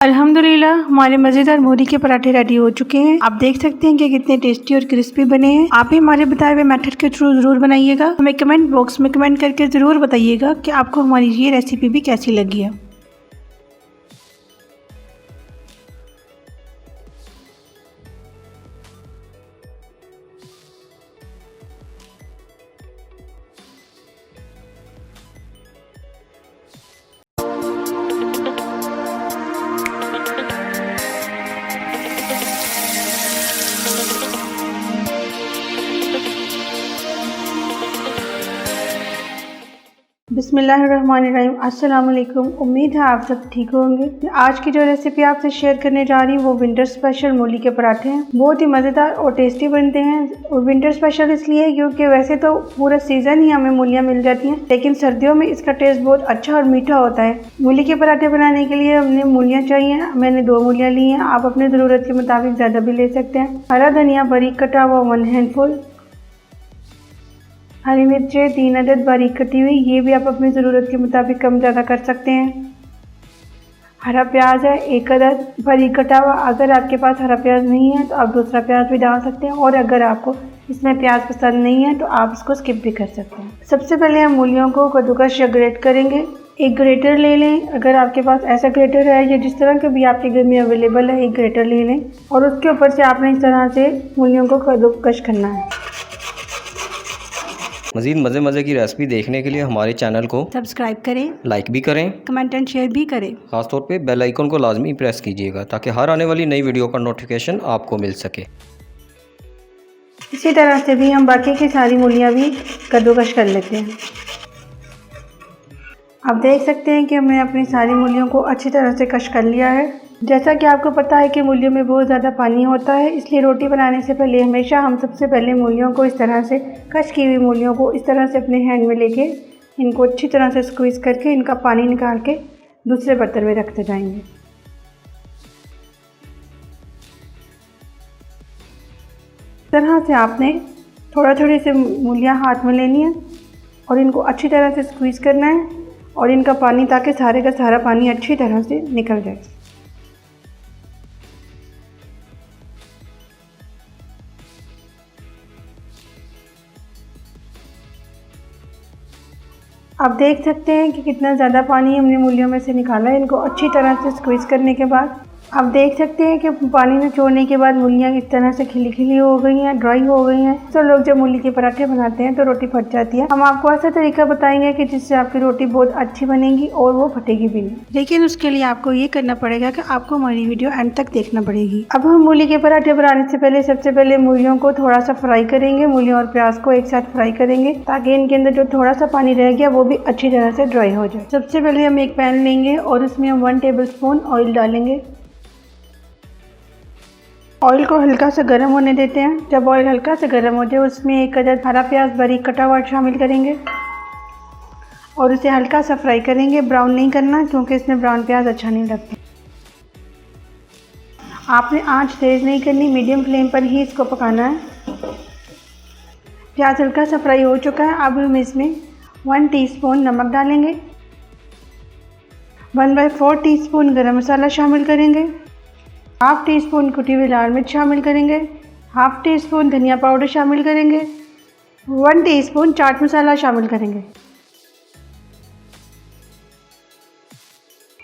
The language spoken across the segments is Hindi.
अल्हम्दुलिल्लाह हमारे मज़ेदार मूली के पराठे रेडी हो चुके हैं। आप देख सकते हैं कि कितने टेस्टी और क्रिस्पी बने हैं। आप भी हमारे बताए हुए मेथड के थ्रू ज़रूर बनाइएगा। हमें कमेंट बॉक्स में कमेंट करके ज़रूर बताइएगा कि आपको हमारी ये रेसिपी भी कैसी लगी है। बिस्मिल्लाहिर्रहमानिर्रहीम। अस्सलाम वालेकुम। उम्मीद है आप सब ठीक होंगे। आज की जो रेसिपी आपसे शेयर करने जा रही हूँ वो विंटर स्पेशल मूली के पराठे हैं। बहुत ही मज़ेदार और टेस्टी बनते हैं। और विंटर स्पेशल इसलिए क्योंकि वैसे तो पूरा सीज़न ही हमें मूलियाँ मिल जाती हैं, लेकिन सर्दियों में इसका टेस्ट बहुत अच्छा और मीठा होता है। मूली के पराठे बनाने के लिए हमने मूलियाँ चाहिए। मैंने 2 मूलियाँ ली हैं। आप अपने ज़रूरत के मुताबिक ज़्यादा भी ले सकते हैं। हरा धनिया बारीक कटा हुआ 1 हैंडफुल, हरी मिर्चें 3 अदद बारीक कटी हुई, ये भी आप अपनी ज़रूरत के मुताबिक कम ज़्यादा कर सकते हैं। हरा प्याज है 1 अदद बारीक कटा हुआ। अगर आपके पास हरा प्याज नहीं है तो आप दूसरा प्याज भी डाल सकते हैं, और अगर आपको इसमें प्याज पसंद नहीं है तो आप इसको स्किप भी कर सकते हैं। सबसे पहले हम मूलियों को कद्दूकस या ग्रेट करेंगे। एक ग्रेटर ले लें। अगर आपके पास ऐसा ग्रेटर है या जिस तरह के भी आपके घर में अवेलेबल है, एक ग्रेटर ले लें और उसके ऊपर से आपने इस तरह से मूलियों को कद्दूकस करना है। मज़ीद मज़े की रेसिपी देखने के लिए हमारे चैनल को सब्सक्राइब करें, लाइक भी करें, कमेंट एंड शेयर भी करें। ख़ासतौर पे बेल आइकन को लाजमी प्रेस कीजिएगा ताकि हर आने वाली नई वीडियो का नोटिफिकेशन आपको मिल सके। इसी तरह से भी हम बाकी की सारी मूलियाँ भी कद्दूकस कर लेते हैं। आप देख सकते हैं कि हमने अपनी सारी मूलियों को अच्छी तरह से कश कर लिया है। जैसा कि आपको पता है कि मूलियों में बहुत ज़्यादा पानी होता है, इसलिए रोटी बनाने से पहले हमेशा हम सबसे पहले मूलियों को इस तरह से कश की हुई मूलियों को इस तरह से अपने हैंड में लेके इनको अच्छी तरह से स्क्वीज़ करके इनका पानी निकाल के दूसरे बर्तन में रखते जाएंगे। इस तरह से आपने थोड़ी से मूलियाँ हाथ में लेनी है और इनको अच्छी तरह से स्क्वीज़ करना है और इनका पानी, ताकि सारे का सारा पानी अच्छी तरह से निकल जाए। आप देख सकते हैं कि कितना ज़्यादा पानी हमने मूलियों में से निकाला है। इनको अच्छी तरह से स्क्वीज़ करने के बाद आप देख सकते हैं कि पानी में छोड़ने के बाद मूलियाँ इस तरह से खिली हो गई हैं, ड्राई हो गई हैं। तो लोग जब मूली के पराठे बनाते हैं तो रोटी फट जाती है। हम आपको ऐसा तरीका बताएंगे कि जिससे आपकी रोटी बहुत अच्छी बनेगी और वो फटेगी भी नहीं। लेकिन उसके लिए आपको ये करना पड़ेगा कि आपको हमारी वीडियो एंड तक देखना पड़ेगी। अब हम मूली के पराठे बनाने से पहले सबसे पहले मूलियों को थोड़ा सा फ्राई करेंगे। मूलियों और प्याज को एक साथ फ्राई करेंगे ताकि इनके अंदर जो थोड़ा सा पानी रह गया वो भी अच्छी तरह से ड्राई हो जाए। सबसे पहले हम एक पैन लेंगे और उसमें हम 1 टेबल स्पून ऑयल डालेंगे। ऑयल को हल्का सा गर्म होने देते हैं। जब ऑयल हल्का सा गर्म हो जाए उसमें 1 अदद हरा प्याज बारीक कटा हुआ शामिल करेंगे और उसे हल्का सा फ्राई करेंगे। ब्राउन नहीं करना क्योंकि इसमें ब्राउन प्याज अच्छा नहीं लगता। आपने आंच तेज़ नहीं करनी, मीडियम फ्लेम पर ही इसको पकाना है। प्याज हल्का सा फ्राई हो चुका है। अब हम इसमें 1 टीस्पून नमक डालेंगे, 1/4 टीस्पून गरम मसाला शामिल करेंगे, 1/2 टीस्पून कुटी हुई लाल मिर्च शामिल करेंगे, 1/2 टीस्पून धनिया पाउडर शामिल करेंगे, 1 टीस्पून चाट मसाला शामिल करेंगे।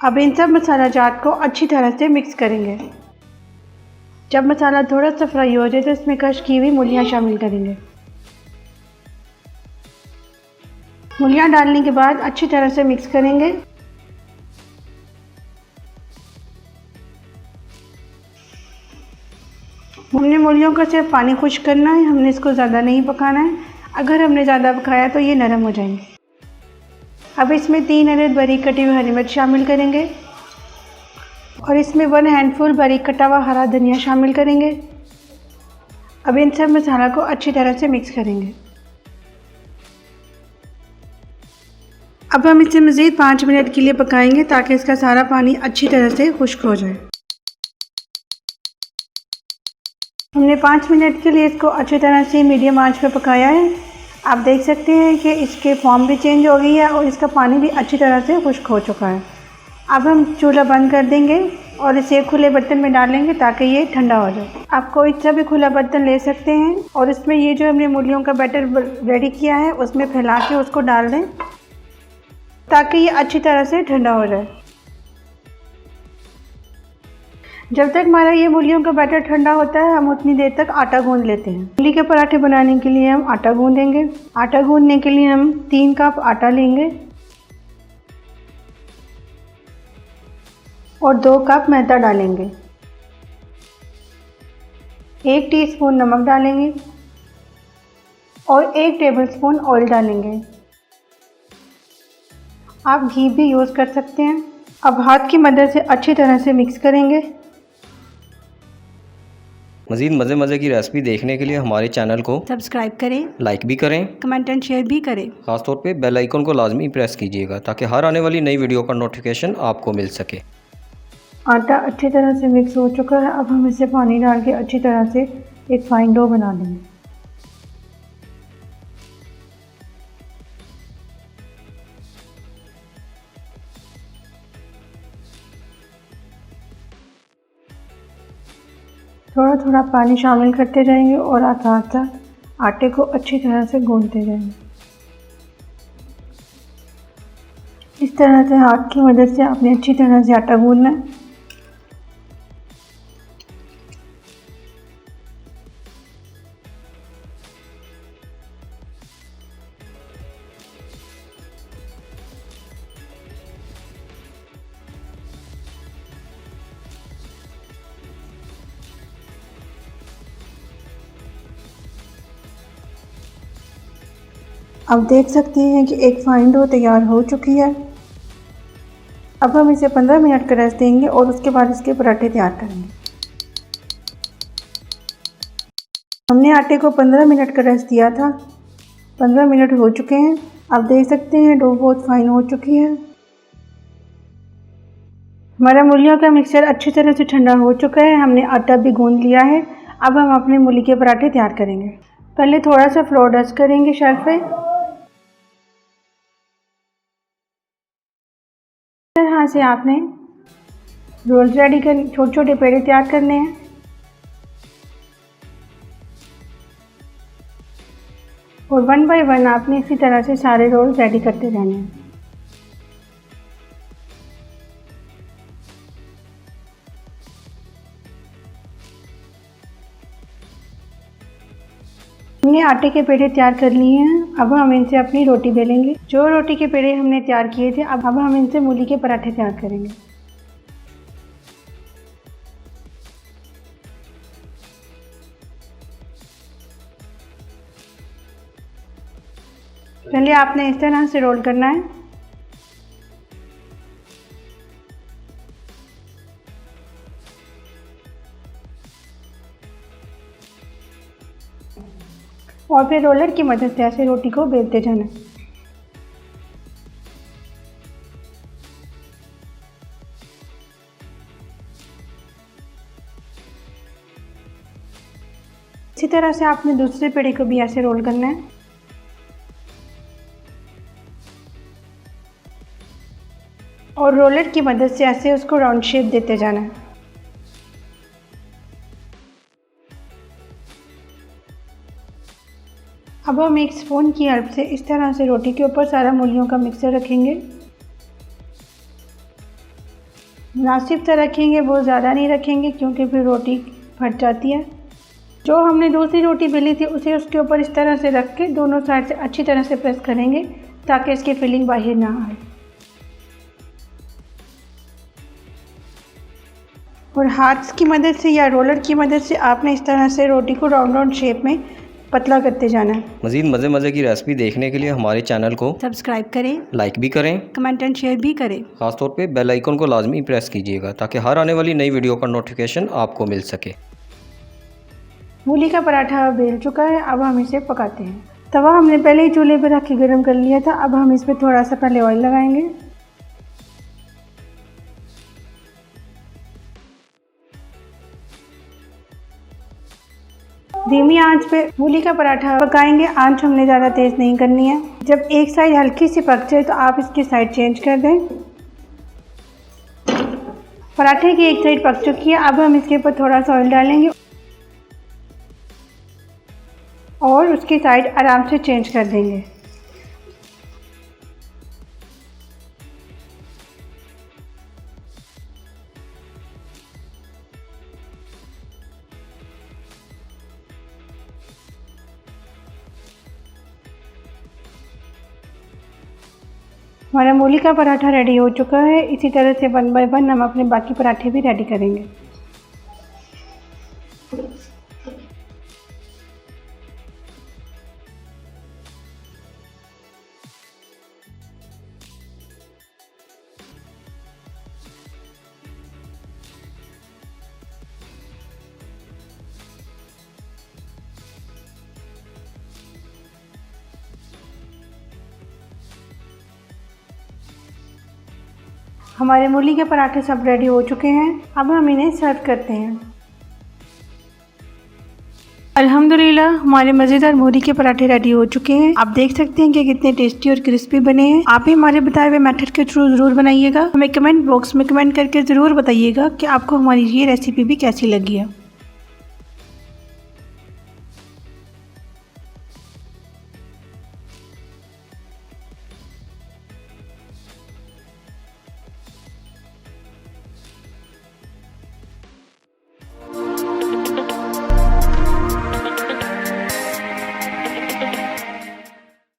अब इन सब मसाला जात को अच्छी तरह से मिक्स करेंगे। जब मसाला थोड़ा सा फ्राई हो जाए तो इसमें कश की हुई मूलियाँ शामिल करेंगे। मूलियाँ डालने के बाद अच्छी तरह से मिक्स करेंगे। हमने मूलियों का सिर्फ पानी खुश्क करना है, हमने इसको ज़्यादा नहीं पकाना है। अगर हमने ज़्यादा पकाया तो ये नरम हो जाएंगे। अब इसमें 3 अदद बारीक कटी हुई हरी मिर्च शामिल करेंगे और इसमें 1 हैंडफुल बारीक कटा हुआ हरा धनिया शामिल करेंगे। अब इन सब मसाला को अच्छी तरह से मिक्स करेंगे। अब हम इसे मज़ीद 5 मिनट के लिए पकाएंगे ताकि इसका सारा पानी अच्छी तरह से खुश्क हो जाए। हमने 5 मिनट के लिए इसको अच्छी तरह से मीडियम आंच पे पकाया है। आप देख सकते हैं कि इसके फॉर्म भी चेंज हो गई है और इसका पानी भी अच्छी तरह से खुश्क हो चुका है। अब हम चूल्हा बंद कर देंगे और इसे खुले बर्तन में डालेंगे ताकि ये ठंडा हो जाए। आप कोई सा भी खुला बर्तन ले सकते हैं और इसमें ये जो हमने मूलियों का बैटर रेडी किया है उसमें फैला के उसको डाल दें ताकि ये अच्छी तरह से ठंडा हो जाए। जब तक हमारा ये मूलियों का बैटर ठंडा होता है हम उतनी देर तक आटा गूंद लेते हैं। मूली के पराठे बनाने के लिए हम आटा गूंदेंगे। आटा गूंदने के लिए हम 3 कप आटा लेंगे और 2 कप मैदा डालेंगे। 1 टीस्पून नमक डालेंगे और 1 टेबलस्पून ऑयल डालेंगे। आप घी भी यूज़ कर सकते हैं। अब हाथ की मदद से अच्छी तरह से मिक्स करेंगे। मज़ीद मज़े की रेसिपी देखने के लिए हमारे चैनल को सब्सक्राइब करें, लाइक भी करें, कमेंट एंड शेयर भी करें। ख़ासतौर पे बेल आइकन को लाजमी प्रेस कीजिएगा ताकि हर आने वाली नई वीडियो का नोटिफिकेशन आपको मिल सके। आटा अच्छी तरह से मिक्स हो चुका है। अब हम इसे पानी डाल के अच्छी तरह से एक फाइन डो बना लेंगे। थोड़ा थोड़ा पानी शामिल करते जाएंगे और साथ साथ आटे को अच्छी तरह से गूंथते जाएंगे। इस तरह से हाथ की मदद से आपने अच्छी तरह से आटा गूंथना है। अब देख सकते हैं कि एक फाइन डो तैयार हो चुकी है। अब हम इसे 15 मिनट का रेस्ट देंगे और उसके बाद इसके पराठे तैयार करेंगे। हमने आटे को 15 मिनट का रेस्ट दिया था। 15 मिनट हो चुके हैं। अब देख सकते हैं डो बहुत फाइन हो चुकी है। हमारा मूलियों का मिक्सचर अच्छी तरह से ठंडा हो चुका है। हमने आटा भी गूंद लिया है। अब हम अपने मूली के पराठे तैयार करेंगे। पहले थोड़ा सा फ्लोर डस्ट करेंगे शेल्फ पे। इस तरह से आपने रोल्स रेडी कर छोटे छोटे पेड़े तैयार करने हैं। और 1 बाय 1 आपने इसी तरह से सारे रोल्स रेडी करते रहने हैं। हमने आटे के पेड़े तैयार कर लिए हैं। अब हम इनसे अपनी रोटी बेलेंगे। जो रोटी के पेड़े हमने तैयार किए थे अब हम इनसे मूली के पराठे तैयार करेंगे। पहले आपने इस तरह से रोल करना है। और फिर रोलर की मदद से ऐसे रोटी को बेलते जाना। इसी तरह से आपने दूसरे पेड़े को भी ऐसे रोल करना है। और रोलर की मदद से ऐसे उसको राउंड शेप देते जाना है। अब हम एक स्पून की हेल्प से इस तरह से रोटी के ऊपर सारा मूलियों का मिक्सचर रखेंगे। मुनासिब सा रखेंगे, बहुत ज़्यादा नहीं रखेंगे क्योंकि फिर रोटी फट जाती है। जो हमने दूसरी रोटी बेली थी उसे उसके ऊपर इस तरह से रख के दोनों साइड से अच्छी तरह से प्रेस करेंगे ताकि इसकी फिलिंग बाहर ना आए। और हाथ की मदद से या रोलर की मदद से आपने इस तरह से रोटी को राउंड राउंड शेप में पतला करते जाना है। मज़ीद मज़े की रेसिपी देखने के लिए हमारे चैनल को सब्सक्राइब करें, लाइक भी करें, कमेंट एंड शेयर भी करें। ख़ासतौर पे बेल आइकन को लाजमी प्रेस कीजिएगा ताकि हर आने वाली नई वीडियो का नोटिफिकेशन आपको मिल सके। मूली का पराठा बेल चुका है। अब हम इसे पकाते हैं। तवा हमने पहले ही चूल्हे पर रख के गर्म कर लिया था। अब हम इसमें थोड़ा सा पहले ऑयल लगाएंगे। धीमी आंच पे मूली का पराठा पकाएंगे। आंच हमने ज़्यादा तेज़ नहीं करनी है। जब एक साइड हल्की सी पक जाए तो आप इसकी साइड चेंज कर दें। पराठे की एक साइड पक चुकी है। अब हम इसके ऊपर थोड़ा सा ऑयल डालेंगे और उसकी साइड आराम से चेंज कर देंगे। हमारा मूली का पराठा रेडी हो चुका है। इसी तरह से 1 बाय 1 हम अपने बाकी पराठे भी रेडी करेंगे। हमारे मूली के पराठे सब रेडी हो चुके हैं। अब हम इन्हें सर्व करते हैं। अल्हम्दुलिल्लाह हमारे मज़ेदार मूली के पराठे रेडी हो चुके हैं। आप देख सकते हैं कि कितने टेस्टी और क्रिस्पी बने हैं। आप भी हमारे बताए हुए मेथड के थ्रू ज़रूर बनाइएगा। हमें कमेंट बॉक्स में कमेंट करके ज़रूर बताइएगा कि आपको हमारी ये रेसिपी भी कैसी लगी है।